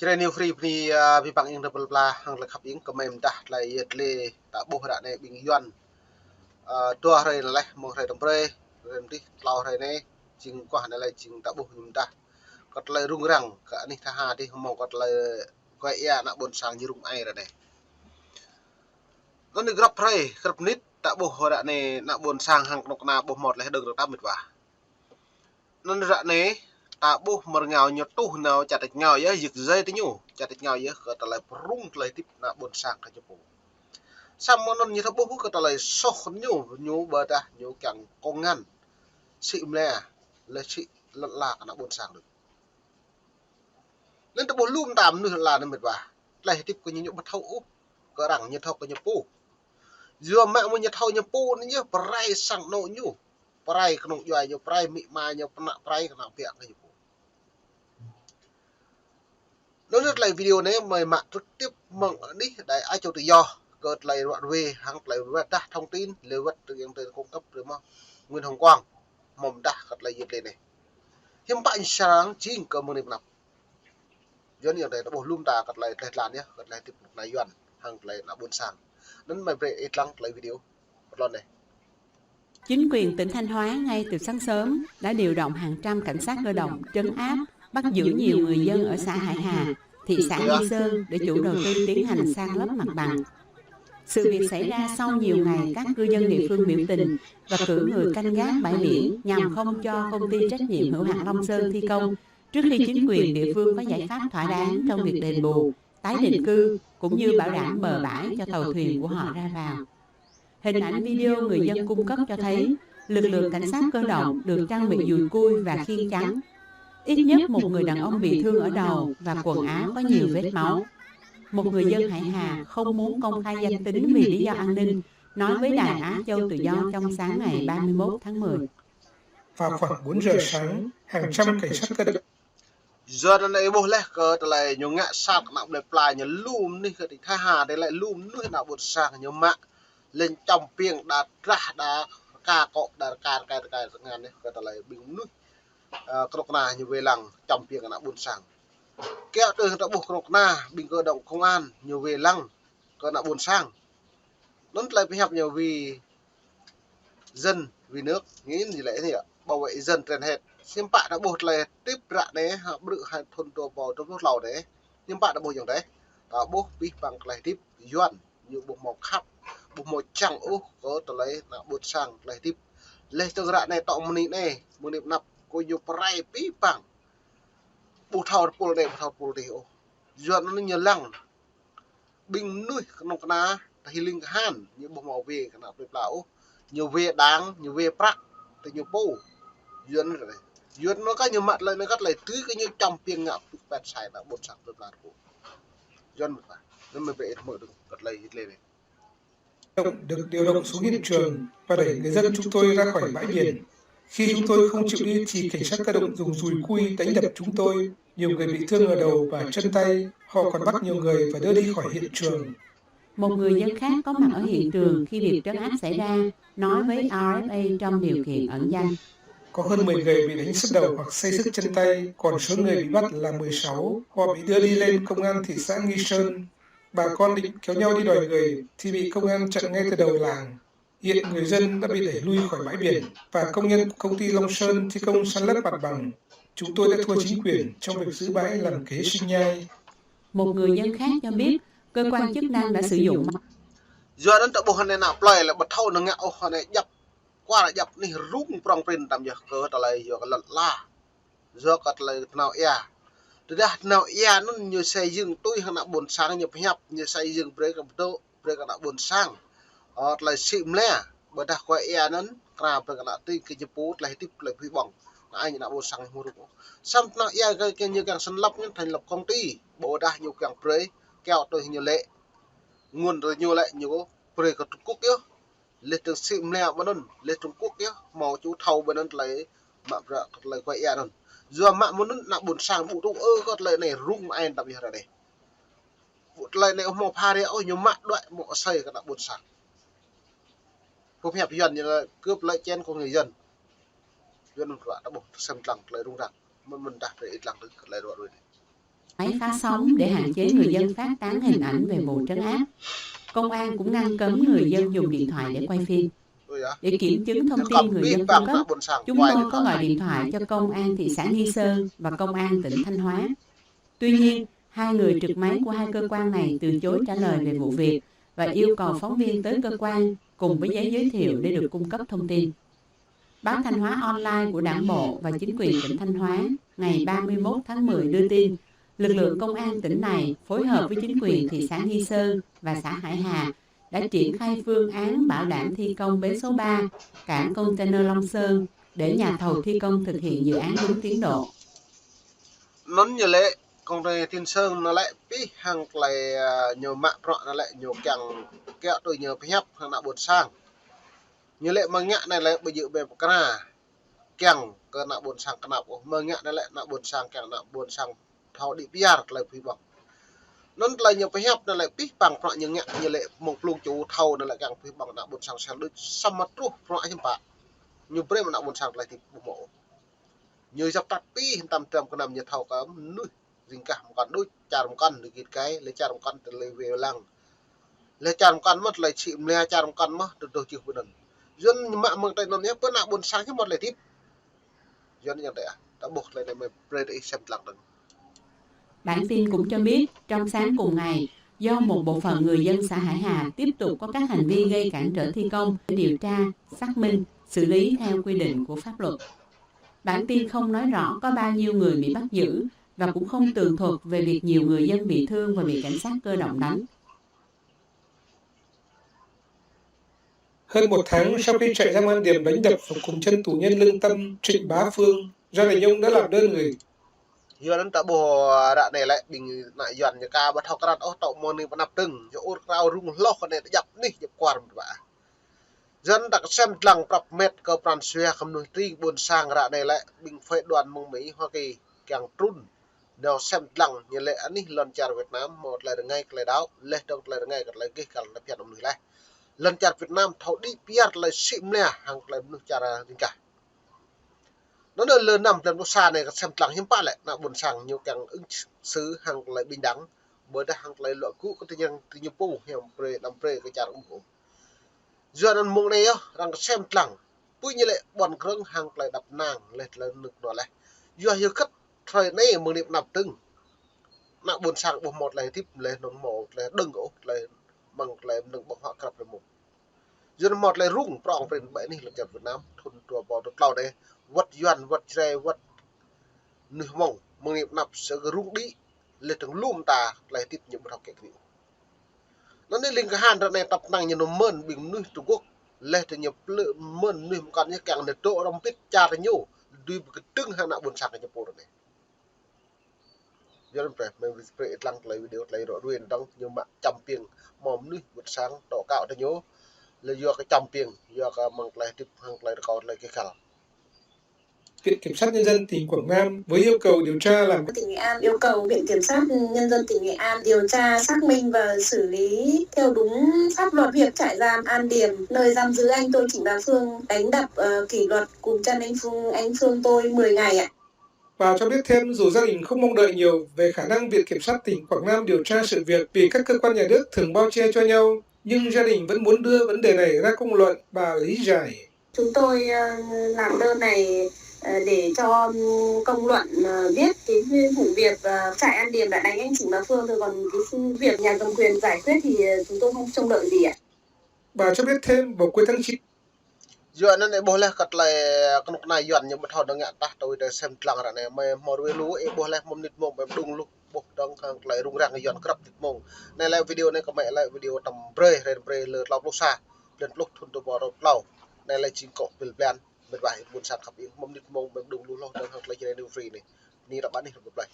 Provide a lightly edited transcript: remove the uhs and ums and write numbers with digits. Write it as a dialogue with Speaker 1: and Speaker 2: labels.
Speaker 1: Chile new free pri vi bang ing double bla hang le khap ing komem dah lai yet le ta bo ra ne bing yuan tua rai le mo rai dom pre rem ti lao rai ne jing kwa ne lai jing ta bo yum dah kot lai rung rang ka ni tha ha ti mo kot lai ko ya na bon sang ji rum ai ra ne non ni grab pre grab nit ta bo ra ne na bon sang hang nok na bo mot le được ta mit wa non ra ne ta bu mer ngao nyo tu nào chặt địch ngao ya giật dây tí nhu chặt địch ngao ya có ta lại rung lại tiếp na bon sang cái chỗ sam mon như thabo bu có ta lại so nhu nhu bờ ta nhu chẳng công ngăn xịm le xị là na bon sang được nên ta bo lum tam nữa là nên mệt và lại tiếp cái nhu bắt thâu có rằng như thâu cái nhu pu giờ mẹ muốn như thâu nhu pu nó như prai sang nô nhu prai cái nụ doài nhu prai mị ma nhu pna prai cái nào việc cái nhu nó rất là video này mời mạng trực tiếp mong đi đại ai cho tự do cợt lại đoạn về hàng lại vật đa thông tin lưu vật từ những từ cung cấp được không nguyên hồng quang mồm đa cợt lại dịp này hiếm bạn sáng chính cơ môn nạp dân nhiều này nó bổ lum ta cợt lại đẹp làn nhé cợt lại tiếp tục này yuan hàng lại là buôn sàn đến mày về ít lăng lại video một lần này.
Speaker 2: Chính quyền tỉnh Thanh Hóa ngay từ sáng sớm đã điều động hàng trăm cảnh sát cơ động trấn áp, bắt giữ nhiều người dân ở xã Hải Hà, thị xã Nghi Sơn để chủ đầu tư tiến hành san lấp mặt bằng. Sự việc xảy ra sau nhiều ngày các cư dân địa phương biểu tình và cử người canh gác bãi biển nhằm không cho công ty trách nhiệm hữu hạn Long Sơn thi công trước khi chính quyền địa phương có giải pháp thỏa đáng trong việc đền bù, tái định cư cũng như bảo đảm bờ bãi cho tàu thuyền của họ ra vào. Hình ảnh video người dân cung cấp cho thấy lực lượng cảnh sát cơ động được trang bị dùi cui và khiên trắng. Ít nhất một người đàn ông bị thương ở đầu và quần áo có nhiều vết máu. Một người dân Hải Hà không muốn công khai danh tính vì lý do an ninh, nói với Đài Á Châu Tự Do trong sáng ngày 31 tháng 10.
Speaker 3: Vào khoảng 4 giờ sáng, hàng trăm cảnh sát cơ động
Speaker 1: Giờ này bố lẽ cơ lại nhiều ngã sạc nạo đẹp lại nhiều lùm đi cái tha hà đây lại lùm nuôi nào bột sạc nhiều mạng lên trong pieng đạt ra đã ca cọ đã ca ngàn đấy cái lại bình nuôi cột na như về lăng trong pieng nào bột sạc kéo từ ta buộc cột na bình cơ động công an nhiều về lăng cơ nào bột sang nó lại phải học nhiều vì dân vì nước nghĩ gì lẽ thì ạ bảo vệ dân trên hết nhưng bạn đã bột lại tiếp ra đấy bự hai thôn đồ bò trong nước lầu đấy nhưng bạn đã bộtอย่างđấy bố bị bằng lại tiếp yuan như bột màu khắp bột màu trắng ô có tờ lấy là bột sang lại tiếp lấy cho ra này tạo một nịp nạp cô nhiều prai bị bằng bột thầu pol đấy ô yuan nó nhiều lăng bình nuôi nó na healing han như bột màu về cái nào được lão nhiều về đáng nhiều về prak từ nhiều bố yuan rồi yuan nó có nhiều mặt lên nó cắt lại tứ cái như trong pieng ngạo bẹt xài là bột sạc được là của yuan một phải nên mình về mở được cắt lại lên này
Speaker 3: được điều động xuống hiện trường và đẩy người dân chúng tôi ra khỏi bãi biển. Khi chúng tôi không chịu đi thì cảnh sát cơ động dùng dùi cui đánh đập chúng tôi. Nhiều người bị thương ở đầu và chân tay. Họ còn bắt nhiều người và đưa đi khỏi hiện trường.
Speaker 2: Một người dân khác có mặt ở hiện trường khi việc trấn áp xảy ra nói với RFA trong điều kiện ẩn danh.
Speaker 3: Có hơn 10 người bị đánh sứt đầu hoặc xây xước chân tay, còn số người bị bắt là 16. Họ bị đưa đi lên công an thị xã Nghi Sơn. Bà con định kéo nhau đi đòi người thì bị công an chặn ngay từ đầu làng. Hiện người dân đã bị đẩy lui khỏi bãi biển và công nhân công ty Long Sơn thi công san lấp mặt bằng. Chúng tôi đã thua chính quyền trong việc giữ bãi làm kế sinh nhai.
Speaker 2: Một người dân khác cho biết cơ quan chức năng đã sử dụng
Speaker 1: giờ đến tập bộ này nào play là bật thâu nó ngạo họ này dập qua là dập này rung prong prin tầm giờ cơ ta lại giờ cái lật la giờ cái lại nào ya từ đó nào ya nó như xây dựng tôi hàng nào buồn sang như phải nhập như xây dựng break cái nào buồn sang lại xịm lẽ bởi đặc quay ya nó cả cái nào tuy cái chụp lại tiếp lại phi bỏng ai như nào buồn sang mua được xong nào ya cái như càng sân lập như thành lập công ty bộ đa nhiều càng break kéo tôi nhiều lệ nguồn rồi nhiều lại nhiều break của Trung Quốc nhá lên từ xịm lẹ bên đó lên Trung Quốc nhá màu chú thầu bên đó lấy mạng ra lấy quay ya rồi giờ mạng muốn nó buồn sang bộ trung có lại này rung ai đặc biệt là đây bộ lại này màu pha đấy ôi nhiều mạng đoạn màu xây cái buồn sang không hẹp dần như là cướp lại chen của người dân dân đã buộc xem lặng lại rung rặng mình đặt để ít lặng lại đoạn rồi
Speaker 2: máy phá sóng để hạn chế người dân phát tán hình ảnh về vụ trấn áp. Công an cũng ngăn cấm người dân dùng điện thoại để quay phim. Để kiểm chứng thông tin người dân cung cấp, chúng tôi có gọi điện thoại cho Công an thị xã Nghi Sơn và Công an tỉnh Thanh Hóa. Tuy nhiên, hai người trực máy của hai cơ quan này từ chối trả lời về vụ việc và yêu cầu phóng viên tới cơ quan cùng với giấy giới thiệu để được cung cấp thông tin. Báo Thanh Hóa Online của Đảng bộ và chính quyền tỉnh Thanh Hóa ngày 31 tháng 10 đưa tin, lực lượng công an tỉnh này phối hợp với chính quyền thị xã Nghi Sơn và xã Hải Hà đã triển khai phương án bảo đảm thi công bến số 3, cảng container Long Sơn để nhà thầu thi công thực hiện dự án đúng tiến độ.
Speaker 1: Nón như lệ, công ty Thiên Sơn nó lại bí hàng lại nhiều mạng rọ nó lại nhiều càng kẹo tôi nhiều phép hàng nạ bột sang. Như lệ mang nhạ này lại bây giờ về một cái càng cơ nạ bột sang cái nào mang nhạ này lại nạ bột sang càng nạ bột sang thao đi bia lại phi bọc. Nó lại nhiều phép nó lại bí bằng rọ như nhạ như lệ một luồng chú thầu nó lại càng phi bằng nạ bột sang sang đôi xăm mắt rú rọ như bạn. Như bữa mà nạ bột sang lại thì bộ như dọc tắt pi tam tam cái nằm như thầu cả nuôi dính cả một con đôi chả một con được cái lấy chả một con từ lấy về lăng lấy chả một con mất lấy chịu lấy chả một con mất từ từ chịu bên dân mạng mừng tay nó nhé bữa nào buồn sáng cái một lấy tiếp dân như vậy đã buộc lại này mình để xem lặng đừng.
Speaker 2: Bản tin cũng cho biết trong sáng cùng ngày, do một bộ phận người dân xã Hải Hà tiếp tục có các hành vi gây cản trở thi công để điều tra, xác minh, xử lý theo quy định của pháp luật. Bản tin không nói rõ có bao nhiêu người bị bắt giữ và cũng không tường thuật về việc nhiều người dân bị thương và bị cảnh sát cơ động đánh.
Speaker 3: Hơn một tháng sau khi trại giam An Điềm đánh đập và cùng chân tù nhân lương tâm Trịnh Bá Phương, gia đình ông đã làm đơn gửi.
Speaker 1: Giờ đến ta bồ đạn này lại bình lại dọn nhà ca bắt học ra ô tàu môn này bắt nạp từng cho ô rau rung lo con này dập ní dập quan bả. Dân đặc xem lăng prap met cơ pran xuyên không nuôi tri buồn sang đạn này lại bình phê đoàn mông Mỹ Hoa Kỳ càng trun đều xem lăng như lệ anh ấy lần chào Việt Nam một lại được ngay lại đáo lệ đâu lại được ngay lại cái càng là phiền ông người lại lần chào Việt Nam thấu đi piat lại xịm nè hàng lại nước chào ra tình cả nó nơi lớn nằm lần xa này xem lăng hiếm pa lại là buồn sang nhiều càng ứng xứ hàng lại bình đẳng bởi đã hàng lại loại cũ có thể nhân từ nhiều pu hiểu pre làm pre cái chào ủng hộ giờ anh mong này á đang xem lăng tuy như lệ bọn krong hàng lại đập nàng lên lên nước đó lại giờ giờ cất thời này mừng niệm nạp từng nạ buồn sang bộ một lại tiếp lên nó một lại đừng ổ lại bằng lại đừng bọc họ cặp một giờ một lại rung prong trên bãi này là Việt Nam thôn tua bò được lâu đây vật doan vật tre vật nửa mông mừng niệm nạp sẽ rung đi lên từng lùm ta lại tiếp những một học kẹt liệu nó nên linh cái hàn này tập năng như nó mơn bình nuôi Trung Quốc lên từ nhập lượng mơn nuôi một con như càng để độ đông biết cha ra nhau đi một cái trứng hàng nạ buồn sang cái nhập bộ này giờ mình phải lăng lấy video lấy rõ đuôi đăng nhưng mà chăm pieng mồm nuôi buổi sáng đỏ cạo cho nhớ là do cái chăm pieng do cái mang lại tiếp hàng lại còn lại cái khảo.
Speaker 3: Viện Kiểm sát Nhân dân tỉnh Quảng Nam với yêu cầu điều tra làm
Speaker 4: tỉnh Nghệ An yêu cầu Viện Kiểm sát Nhân dân tỉnh Nghệ An điều tra xác minh và xử lý theo đúng pháp luật việc trại giam An Điềm nơi giam giữ anh tôi Trịnh Bá Phương đánh đập kỷ luật cùng chân anh Phương tôi 10 ngày ạ.
Speaker 3: Và cho biết thêm dù gia đình không mong đợi nhiều về khả năng Viện Kiểm sát tỉnh Quảng Nam điều tra sự việc vì các cơ quan nhà nước thường bao che cho nhau, nhưng gia đình vẫn muốn đưa vấn đề này ra công luận, bà lý giải.
Speaker 4: Chúng tôi làm đơn này để cho công luận biết cái vụ việc trại An Điềm đã đánh anh Trịnh Bá Phương, rồi còn cái việc nhà cầm quyền giải quyết thì chúng tôi không trông đợi gì ạ.
Speaker 3: Bà cho biết thêm vào cuối tháng 9
Speaker 1: giờ nó này boleh kat lại con này dọn nhưng mà thằng đang ngã ta tôi để xem lăng ra này mà đuôi lú boleh một nít mông đung lúc bốc đang lại rung rang dọn krap nít mông này lại video này có mẹ lại video tầm pre lượt lọc lúc xa lên lúc thun tôi bỏ đâu lâu này lại chính cọ bền bền bền vải buồn sạc khắp yên một nít mông đung lúc lâu đang lại trên đây free này ni đã bán đi được vậy